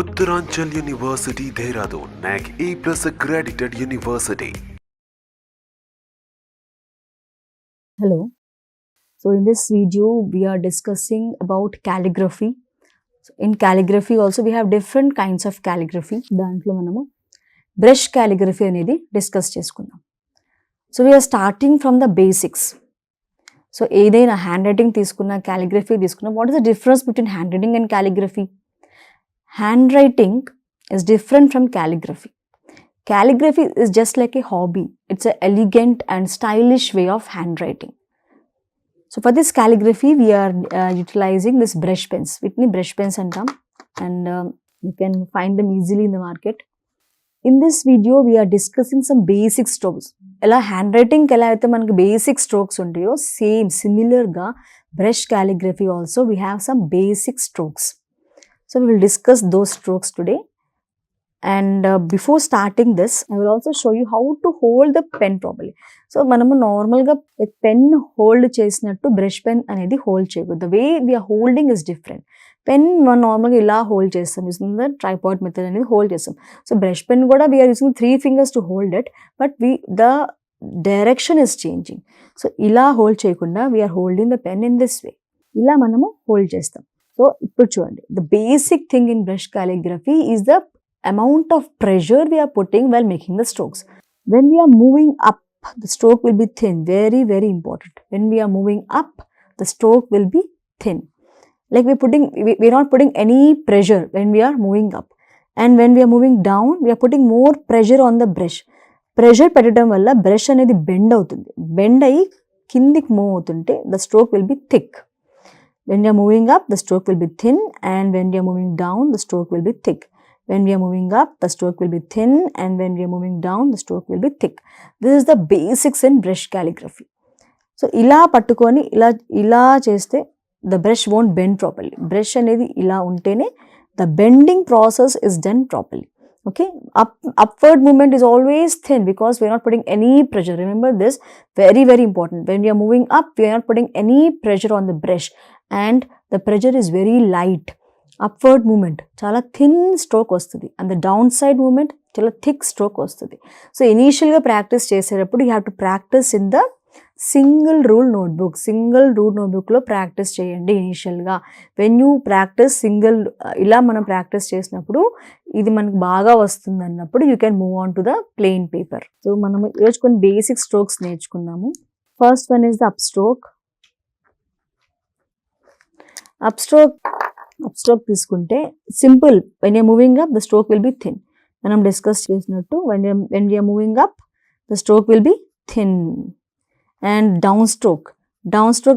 Uttaranchal University, Dehradun, NAC A+ accredited university. Hello. So in this video, we are discussing about calligraphy. So in calligraphy also we have different kinds of calligraphy. దాంట్లో మనము brush calligraphy అనేది discuss చేసుకుందాం. So we are starting from the basics. So ఏదైనా hand writing తీసుకున్నా calligraphy తీసుకున్నా, what is the difference between handwriting and calligraphy? Handwriting is different from calligraphy. Calligraphy is just like a hobby. It's an elegant and stylish way of handwriting. So for this calligraphy, we are utilizing this brush pens. Whitney brush pens and you can find them easily in the market. In this video, we are discussing some basic strokes. Ela handwriting kela aithe manaki basic strokes untayo, similar ga brush calligraphy also we have some basic strokes. So we will discuss those strokes today. And before starting this, I will also show you how to hold the pen properly. So manamu normal ga pen hold chesinattu brush pen anedi hold cheyakudu. The way we are holding is different. Pen man normal ga ila hold chestam, using the tripod method anedi hold chestam. So brush pen kuda we are using 3 fingers to hold it, but the direction is changing. So ila hold cheyakunda we are holding the pen in this way. Ila manamu hold chestam. So ippudu chudandi, the basic thing in brush calligraphy is the amount of pressure we are putting while making the strokes. When we are moving up, the stroke will be thin. Very, very important. When we are moving up, the stroke will be thin. Like we are not putting any pressure when we are moving up. And when we are moving down, we are putting more pressure on the brush. Pressure పెట్టడం వల్ల brush అనేది bend అవుతుంది. Bend అయ్యి కిందికి move అవుతుంటే the stroke will be thick. When you are moving up, the stroke will be thin, and when you are moving down, the stroke will be thick. When we are moving up, the stroke will be thin, and when we are moving down, the stroke will be thick. This is the basics in brush calligraphy. So, ila pattukoni ila cheste the brush won't bend properly. Brush anedi ila untene the bending process is done properly. Okay, upward movement is always thin because we are not putting any pressure. Remember this, very, very important. When we are moving up, we are not putting any pressure on the brush, and the pressure is very light. Upward movement chala thin stroke vastadi, and the downside movement chala thick stroke vastadi. So initially ga practice cheserappudu you have to practice in the single rule notebook. Single rule notebook lo practice cheyandi initial ga. When you practice single ila mana practice chesinappudu ఇది మనకు బాగా వస్తుంది అన్నప్పుడు you can move on to the plain paper. So మనం ఈరోజు కొన్ని basic strokes నేర్చుకుందాము. First one is the upstroke. Upstroke తీసుకుంటే simple. when you are moving up, the stroke will be thin. మనం డిస్కస్ చేసినట్టు when we are moving up, the stroke will be thin. And downstroke,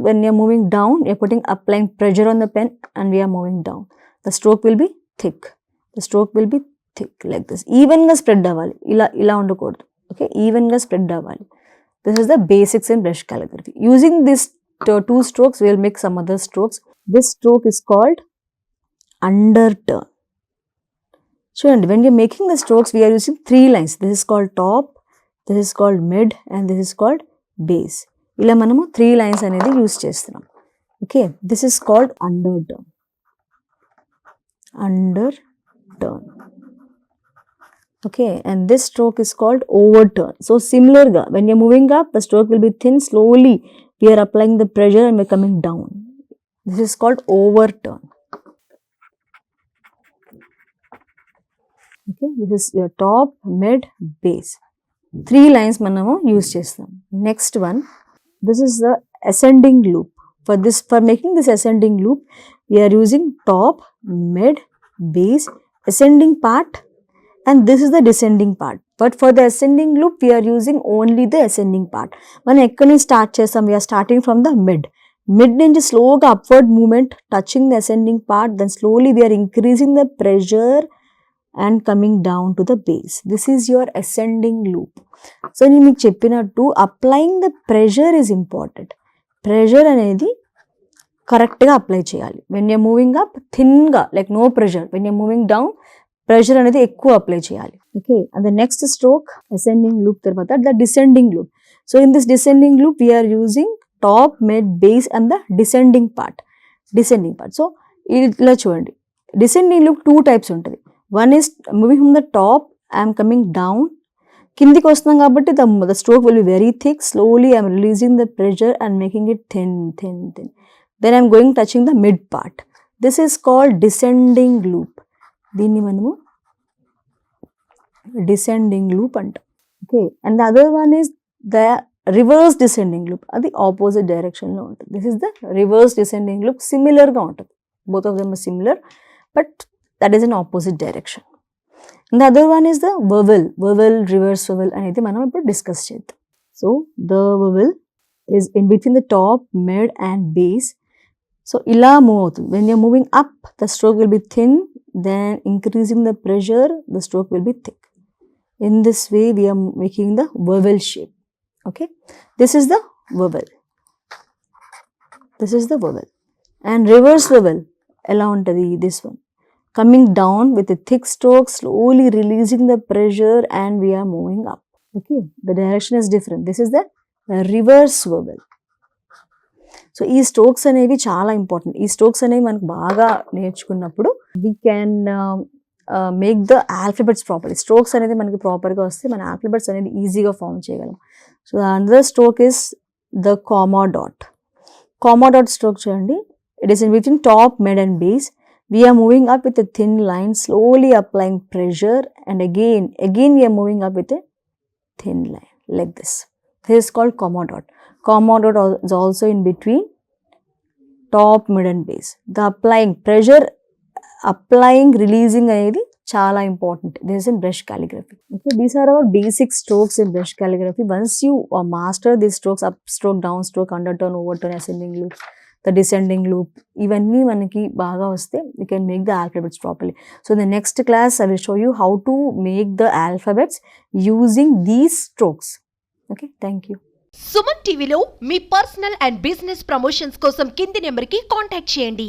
when you are moving down, you are putting applying pressure on the pen, and we are moving down, the stroke will be thick. The stroke will be thick like this. Even ga spread avali, ila undakodu. Okay, even ga spread avali. This is the basics in brush calligraphy. Using these two strokes, we will make some other strokes. This stroke is called underturn. Chudandi, when we are making the strokes, we are using 3 lines. This is called top, this is called mid, and this is called base. Ila manamu 3 lines anedi use chestunnam. Okay, this is called underturn. Okay, and this stroke is called overturn. So similar ga, when you are moving up, the stroke will be thin. Slowly we are applying the pressure and we are coming down. This is called overturn. Okay, this is your top, mid, base. 3 lines manamu use chestam. Next one, this is the ascending loop. For making this ascending loop, we are using top, mid, base, ascending part, and this is the descending part. But for the ascending loop, we are using only the ascending part. మనం ఎక్కడి నుంచి start చేస్తాం? We are starting from the mid నుంచి slowగా upward movement touching the ascending part, then slowly we are increasing the pressure and coming down to the base. This is your ascending loop. So నేను మీకు చెప్పినట్టు applying the pressure is important. Pressure అనేది కరెక్ట్గా apply చేయాలి. When you are moving up, థిన్గా, like no pressure. When you are moving down, pressure అనేది ఎక్కువ apply చేయాలి. Okay, and the next stroke, ascending loop తర్వాత the descending loop. So in this descending loop, we are using top, mid, base, and the descending part. So ఇలా చూడండి, descending loop 2 types ఉంటుంది. One is moving from the top, I am coming down. కిందికి వస్తున్నాం కాబట్టి the stroke will be very thick. Slowly I am releasing the pressure and making it thin. Then I am going touching the mid part. This is called descending loop. దీన్ని మనము descending loop అంటాం. Okay, and the other one is the reverse descending loop. అది opposite direction లో ఉంటుంది. This is the reverse descending loop. Similar గా ఉంటుంది. Both of them are similar, but that is in opposite direction. And the other one is the vowel, reverse vowel అనేది మనం ఇప్పుడు discuss చేద్దాం. So the vowel is in between the top, mid and base. So ఇలా move అవుతుంది. When you are moving up, the stroke will be thin. Then increasing the pressure, the stroke will be thick. In this way, we are making the vowel shape. Okay, this is the vowel. This is the vowel. And reverse vowel, ఎలా ఉంటుంది? This one. Coming down with a thick stroke, slowly releasing the pressure and we are moving up. Okay, the direction is different. This is the reverse vowel. So ఈ strokes అనేవి చాలా important. ఈ strokes అనేవి మనకు బాగా నేర్చుకున్నప్పుడు we can make the alphabets properly. Strokes అనేది మనకి ప్రాపర్గా వస్తే మన ఆల్ఫాబెట్స్ అనేది ఈజీగా ఫామ్ చేయగలం. So another stroke is the comma dot. Comma dot stroke చూడండి. It is in between top, mid and base. We are moving up with a thin line, slowly applying pressure, and again we are moving up with a thin line like this. This is called comma dot. Comma dot is also in between top, mid and base. The applying pressure, releasing అనేది చాలా important. This is in brush calligraphy. Okay, these are our basic strokes in brush calligraphy. Once you master these strokes, up stroke, down stroke, underturn, overturn, ascending loop, the descending loop, ఇవన్నీ మనకి బాగా వస్తే we can make the alphabets properly. So in the next class I will show you how to make the alphabets using these strokes. Okay, thank you. Suman టీవీలో మీ personal and business promotions కోసం కింది నెంబర్కి contact చేయండి.